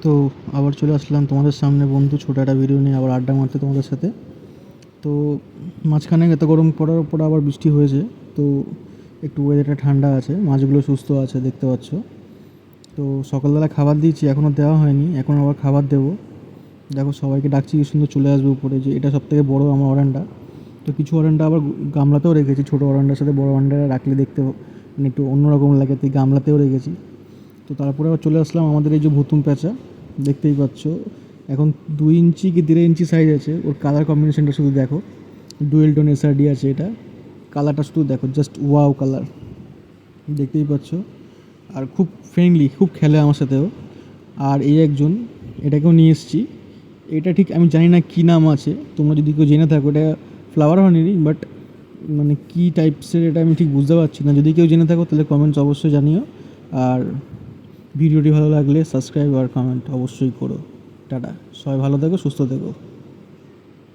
তো আবার চলে আসলাম তোমাদের সামনে বন্ধু, ছোটো একটা ভিডিও নিয়ে আবার আড্ডা মারতে তোমাদের সাথে। তো মাঝখানে এত গরম পড়ার পর আবার বৃষ্টি হয়েছে, তো একটু ওয়েদারটা ঠান্ডা আছে, মাছগুলো সুস্থ আছে দেখতে পাচ্ছ। তো সকালবেলা খাবার দিয়েছি, এখনও দেওয়া হয়নি, এখন আবার খাবার দেবো। দেখো সবাইকে ডাকছি, কি সুন্দর চলে আসবে উপরে, যে এটা সবথেকে বড় আমার অরেন্ডা। তো কিছু অরেন্ডা আবার গামলাতেও রেখেছি, ছোটো অরেন্ডার সাথে বড় অরেন্ডা রাখলে দেখতে মানে একটু অন্যরকম লাগে, তাই গামলাতেও রেখেছি। তো তারপরে আবার চলে আসলাম আমাদের এই যে ভুতুম প্যাঁচা, দেখতেই পাচ্ছ। এখন 2 ইঞ্চি কি 1.5 ইঞ্চি সাইজ আছে, ওর কালার কম্বিনেশনটা শুধু দেখো। ডুয়েল টোন এসআরডি আছে এটা, কালারটা শুধু দেখো, জাস্ট ওয়াও কালার, দেখতেই পাচ্ছ। আর খুব ফ্রেন্ডলি, খুব খেলে আমার সাথেও। আর এই একজন, এটাকেও নিয়ে এসেছি। এটা ঠিক আমি জানি না কী নাম আছে, তোমরা যদি কেউ জেনে থাকো, এটা ফ্লাওয়ার হয়নি, বাট মানে কী টাইপসের এটা আমি ঠিক বুঝতে পারছি না। যদি কেউ জেনে থাকো তাহলে কমেন্টস অবশ্যই জানিও। আর ভিডিওটি ভালো লাগলে সাবস্ক্রাইব আর কমেন্ট অবশ্যই করো। টাটা, সবাই ভালো থেকো, সুস্থ থেকো।